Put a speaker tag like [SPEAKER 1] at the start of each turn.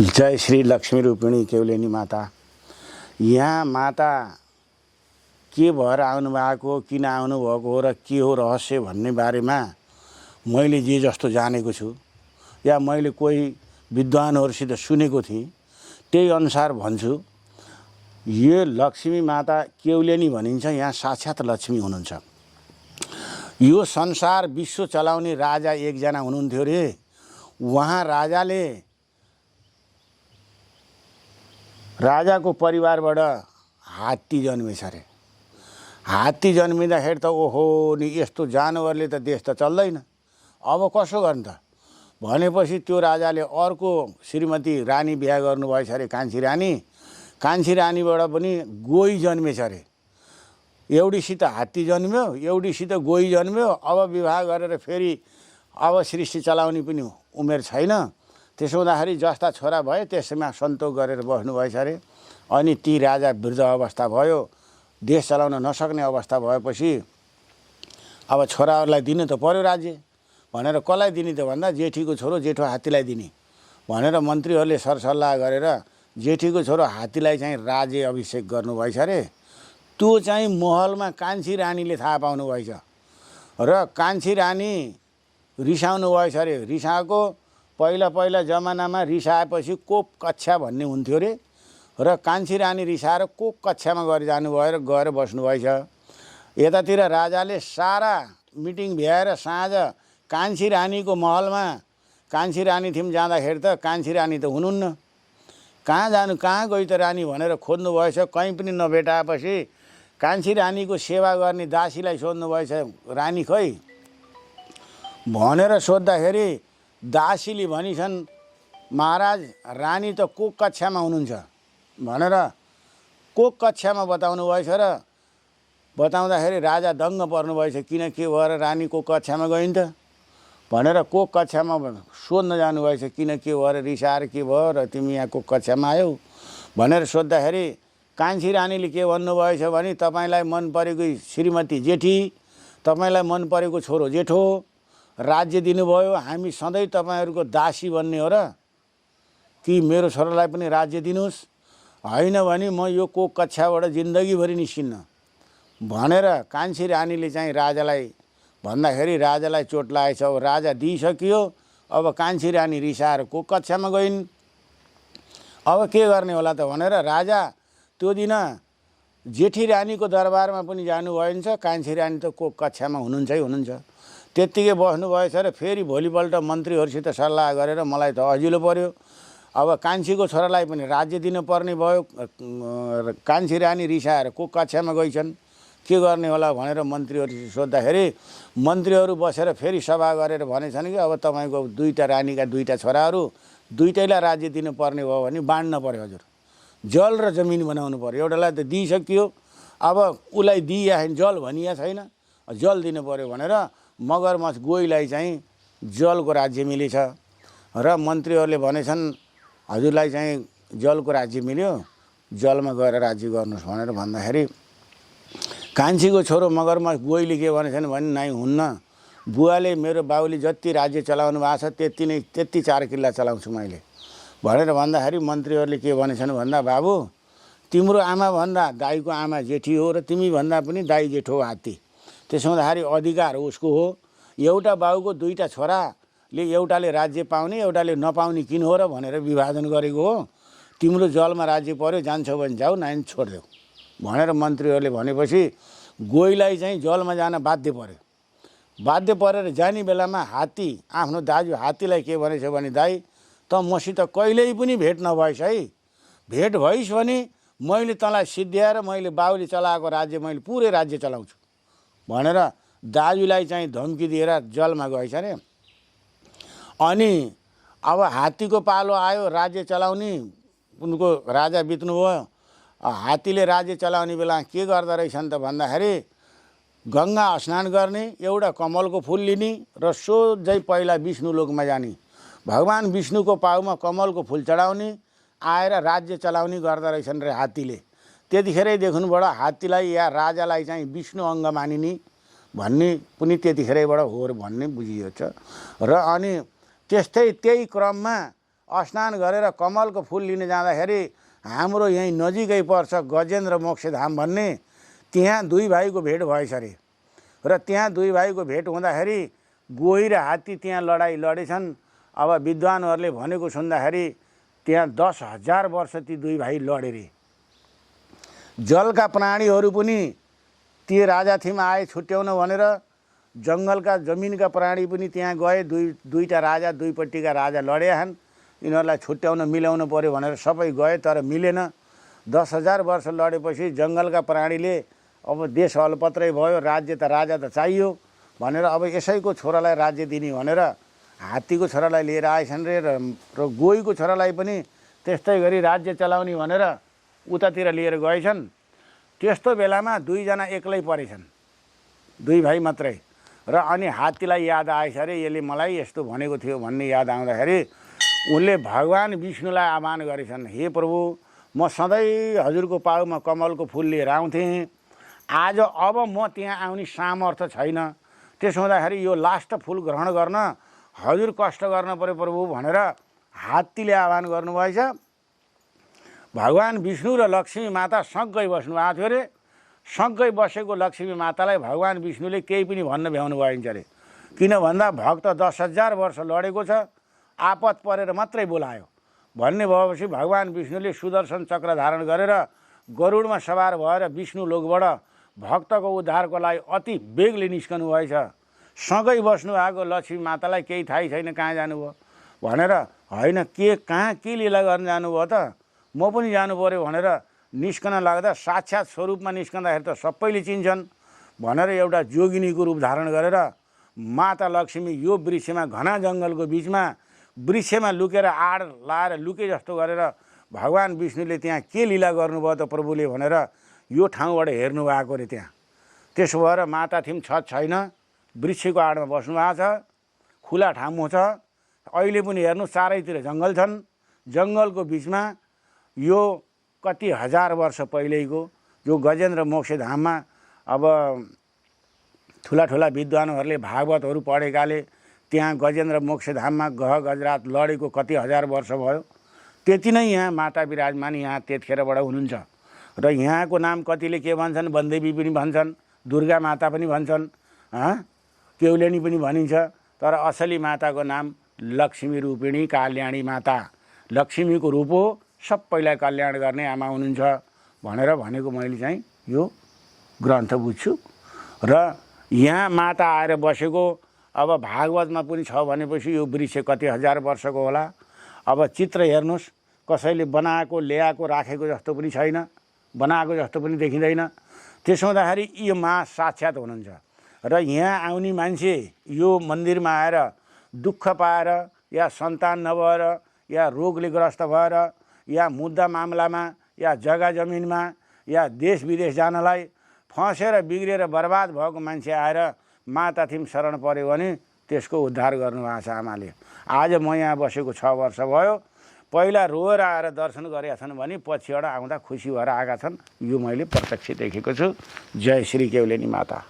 [SPEAKER 1] जय श्री लक्ष्मी रूपिणी केवलेनी माता। यहाँ माता के भएर आउनुभएको हो, किन आउनुभएको हो र के हो रहस्य भन्ने बारेमा मैले जे जस्तो जानेको छु या मैले कोही विद्वानहरूसित सुनेको थिएँ त्यही अनुसार भन्छु। यो लक्ष्मी माता केवलेनी भनिन्छ, यहाँ साक्षात लक्ष्मी हुनुहुन्छ। यो संसार विश्व चलाउने राजा एकजना हुनुहुन्थ्यो रे। उहाँ राजाको परिवारबाट हात्ती जन्मेछ अरे। हात्ती जन्मिँदाखेरि त ओहो नि यस्तो जानवरले त देश त चल्दैन, अब कसो गर्नु त भनेपछि त्यो राजाले अर्को श्रीमती रानी बिहा गर्नुभएछ अरे, कान्छी रानी। कान्छी रानीबाट पनि गोही जन्मेछ अरे। एउटीसित हात्ती जन्म्यो, एउटीसित गोही जन्म्यो। अब विवाह गरेर फेरि अब सृष्टि चलाउने पनि उमेर छैन। त्यसो हुँदाखेरि जस्ता छोरा भए त्यसमा सन्तोष गरेर बस्नुभएछ अरे। अनि ती राजा वृद्ध अवस्था भयो, देश चलाउन नसक्ने अवस्था भएपछि अब छोराहरूलाई दिनु त पर्यो राज्य भनेर कसलाई दिने त भन्दा जेठीको छोरो जेठो हात्तीलाई दिने भनेर मन्त्रीहरूले सरसल्लाह गरेर जेठीको छोरो हात्तीलाई चाहिँ राज्य अभिषेक गर्नुभएछ अरे। त्यो चाहिँ महलमा कान्छी रानीले थाहा पाउनुभएछ र कान्छी रानी रिसाउनु भएछ अरे। रिसाएको पहिला जमानामा रिसाएपछि कोप कक्षा भन्ने हुन्थ्यो अरे र कान्छी रानी रिसाएर कोप कक्षामा गएर जानुभयो र गएर बस्नुभएछ। यतातिर राजाले सारा मिटिङ भ्याएर साँझ कान्छी रानीको महलमा कान्छी रानी थियौँ जाँदाखेरि त कान्छी रानी त हुनुहुन्न। कहाँ जानु, कहाँ गई त रानी भनेर खोज्नु भएछ। कहीँ पनि नभेटाएपछि कान्छी रानीको सेवा गर्ने दासीलाई सोध्नु भएछ, रानी खै भनेर सोद्धाखेरि दासीले भनिछन्, महाराज रानी त कोक कक्षामा हुनुहुन्छ भनेर कोक कक्षामा बताउनु भएछ। र बताउँदाखेरि राजा दङ्ग पर्नुभएछ, किन के भएर रानी कोक कक्षामा गइन् त भनेर कोक कक्षामा सोध्न जानुभएछ, किन के भएर रिसाएर के भयो र तिमी यहाँ कोक कक्षामा आयौ भनेर सोद्धाखेरि कान्छी रानीले के भन्नुभएछ भने, तपाईँलाई मन परेको श्रीमती जेठी, तपाईँलाई मन परेको छोरो जेठो राज्य दिनुभयो, हामी सधैँ तपाईँहरूको दासी बन्ने हो र कि मेरो छोरालाई पनि राज्य दिनुहोस्, होइन भने म यो कोक कक्षाबाट जिन्दगीभरि निस्किन्न भनेर कान्छी रानीले चाहिँ राजालाई भन्दाखेरि राजालाई चोट लागेछ। अब राजा दिइसकियो, अब कान्छी रानी रिसाएर कोक कक्षामा गइन्। अब के गर्ने होला त भनेर राजा त्यो दिन जेठी रानीको दरबारमा पनि जानुभएछ। कान्छी रानी त कोक कक्षामा हुनुहुन्छ। त्यत्तिकै बस्नुभएछ र फेरि भोलिपल्ट मन्त्रीहरूसित सल्लाह गरेर मलाई त अजिलो पर्यो, अब कान्छीको छोरालाई पनि राज्य दिनुपर्ने भयो। कान्छी रानी रिसाएर कोक कक्षामा गइछन्, के गर्ने होला भनेर मन्त्रीहरू सोद्धाखेरि मन्त्रीहरू बसेर फेरि सभा गरेर भनेछन् कि अब तपाईँको दुईवटा रानीका दुईवटा छोराहरू दुईटैलाई राज्य दिनुपर्ने भयो भने बाँड्न पर्यो हजुर, जल र जमिन बनाउनु पर्यो। एउटालाई त दिइसकियो, अब उसलाई दिइया जल भनिया छैन, जल दिनु पर्यो भनेर मगरमच्छ गोहीलाई चाहिँ जलको राज्य मिलेछ। र मन्त्रीहरूले भनेछन् हजुरलाई चाहिँ जलको राज्य मिल्यो, जलमा गएर राज्य गर्नुहोस् भनेर भन्दाखेरि कान्छीको छोरो मगरमच्छ गोहीले के भनेछन् भने, नाइ हुन्न, बुवाले मेरो बाबुले जति राज्य चलाउनु भएको छ त्यति 4 किल्ला चलाउँछु मैले भनेर भन्दाखेरि मन्त्रीहरूले के भनेछन् भन्दा, बाबु तिम्रो आमा भन्दा दाईको आमा जेठी हो र तिमी भन्दा पनि दाई जेठो हात्ती, त्यसो हुँदाखेरि अधिकार उसको हो। एउटा बाबुको दुईवटा छोराले एउटाले राज्य पाउने एउटाले नपाउने किन हो र भनेर विभाजन गरेको हो। तिम्रो जलमा राज्य पर्यो, जान्छौ भने जाऊ, नाइन छोडिदेऊ भनेर मन्त्रीहरूले भनेपछि गोहीलाई चाहिँ जलमा जान बाध्य पर्यो। बाध्य परेर जाने बेलामा हात्ती आफ्नो दाजु हात्तीलाई के भनेछ भने, दाई त मसित कहिल्यै पनि भेट नभएछ है, भेट भइस् भने मैले तँलाई सिद्ध्याएर मैले बाबुले चलाएको राज्य मैले पुरै राज्य चलाउँछु भनेर दाजुलाई चाहिँ धम्की दिएर जलमा गएछ अरे। अनि अब हात्तीको पालो आयो राज्य चलाउने, उनको राजा बित्नुभयो। हात्तीले राज्य चलाउने बेला के गर्दो रहेछन् त भन्दाखेरि गङ्गा स्नान गर्ने, एउटा कमलको फुल लिने र सोझै पहिला विष्णु लोकमा जाने, भगवान् विष्णुको पाउमा कमलको फुल चढाउने, आएर राज्य चलाउने गर्दो रहेछन् रे हात्तीले। त्यतिखेरै देखुनबाट हात्तीलाई या राजालाई चाहिँ विष्णु अङ्ग मानिने भन्ने पनि त्यतिखेरैबाट हो भन्ने बुझिएको छ। र अनि त्यस्तै त्यही क्रममा स्नान गरेर कमलको फुल लिन जाँदाखेरि हाम्रो यहीँ नजिकै पर्छ गजेन्द्र मोक्षधाम भन्ने, त्यहाँ दुई भाइको भेट भएछ अरे। र त्यहाँ दुई भाइको भेट हुँदाखेरि गोही र हात्ती त्यहाँ लडाइँ लडेछन्। अब विद्वानहरूले भनेको सुन्दाखेरि त्यहाँ 10,000 वर्ष ती दुई भाइ लडे रे। जलका प्राणीहरू पनि ती राजा थिम आए छुट्याउन भनेर, जङ्गलका जमिनका प्राणी पनि त्यहाँ गए। दुईटा राजा, दुईपट्टिका राजा लडेछन्, यिनीहरूलाई छुट्याउन मिलाउनु पर्यो भनेर सबै गए, तर मिलेन। 10,000 वर्ष लडेपछि जङ्गलका प्राणीले अब देश अलपत्रै भयो, राज्य त राजा त चाहियो भनेर अब यसैको छोरालाई राज्य दिने भनेर हात्तीको छोरालाई लिएर आएछन् रे। र गोहीको छोरालाई पनि त्यस्तै गरी राज्य चलाउने भनेर उतातिर लिएर गएछन्। त्यस्तो बेलामा दुईजना एक्लै परेछन्, दुई भाइ मात्रै। र अनि हात्तीलाई याद आएछ अरे, यसले मलाई यस्तो भनेको थियो भन्ने याद आउँदाखेरि उनले भगवान् विष्णुलाई आह्वान गरेछन्, हे प्रभु, म सधैँ हजुरको पाउमा कमलको फुल लिएर आउँथेँ, आज अब म त्यहाँ आउने सामर्थ्य छैन, त्यसो हुँदाखेरि यो लास्ट फुल ग्रहण गर्न हजुर कष्ट गर्न पर्यो प्रभु भनेर हात्तीले आह्वान गर्नुभएछ। भगवान् विष्णु र लक्ष्मी माता सँगै बस्नु भएको थियो अरे। सँगै बसेको लक्ष्मी मातालाई भगवान् विष्णुले केही पनि भन्न भ्याउनु भइन्छ अरे। किन भन्दा भक्त 10,000 वर्ष लडेको छ, आपत परेर मात्रै बोलायो भन्ने भएपछि भगवान् विष्णुले सुदर्शन चक्र धारण गरेर गरुडमा सवार भएर विष्णु लोकबाट भक्तको उद्धारको लागि अति बेगले निस्कनु भएछ। सँगै बस्नु भएको लक्ष्मी मातालाई केही थाहै छैन कहाँ जानुभयो भनेर, होइन कहाँ के लीला गर्न जानुभयो त, म पनि जानु पर्यो भनेर निस्कन लाग्दा साक्षात् स्वरूपमा निस्कँदाखेरि त सबैले चिन्छन् भनेर एउटा जोगिनीको रूप धारण गरेर माता लक्ष्मी यो वृक्षमा, घना जङ्गलको बिचमा वृक्षमा लुकेर आड लाएर लुके जस्तो गरेर भगवान् विष्णुले त्यहाँ के लीला गर्नुभयो त प्रभुले भनेर यो ठाउँबाट हेर्नु भएको अरे। त्यहाँ त्यसो भएर माता थिम छैन, वृक्षको आडमा बस्नु भएको छ, खुला ठाउँ छ। अहिले पनि हेर्नु चारैतिर जङ्गल छन्, जङ्गलको बिचमा यो कति हजार वर्ष पहिलेको जो गजेन्द्र मोक्षधाममा अब ठुला ठुला विद्वानहरूले भागवतहरू पढेकाले त्यहाँ गजेन्द्र मोक्षधाममा गह गजरात लडेको कति हजार वर्ष भयो। त्यति नै यहाँ माता विराजमान यहाँ त्यतिखेरबाट हुनुहुन्छ। र यहाँको नाम कतिले के भन्छन्, वनदेवी पनि भन्छन्, दुर्गा माता पनि भन्छन्, केउलेनी पनि भनिन्छ, तर असली माताको नाम लक्ष्मी रूपिणी कल्याणी माता, लक्ष्मीको रूप हो, सबैलाई कल्याण गर्ने आमा हुनुहुन्छ भनेर भनेको मैले चाहिँ यो ग्रन्थ बुझ्छु। र यहाँ माता आएर बसेको अब भागवतमा पनि छ भनेपछि यो वृक्ष कति हजार वर्षको होला। अब चित्र हेर्नुहोस्, कसैले बनाएको ल्याएको राखेको जस्तो पनि छैन, बनाएको जस्तो पनि देखिँदैन। त्यसो हुँदाखेरि यो मा साक्षात् हुनुहुन्छ। र यहाँ आउने मान्छे यो मन्दिरमा आएर दुःख पाएर या सन्तान नभएर या रोगले ग्रस्त भएर या मुद्दा मामलामा या जग्गा जमिनमा या देश विदेश जानलाई फँसेर बिग्रेर बर्बाद भएको मान्छे आएर माता थिम शरण पर्यो भने त्यसको उद्धार गर्नुभएको छ आमाले। आज म यहाँ बसेको 6 वर्ष भयो, पहिला रोएर आएर दर्शन गरेका छन् भने पछिबाट आउँदा खुसी भएर आएका छन्। यो मैले प्रत्यक्ष देखेको छु। जय श्री केउलेनी माता।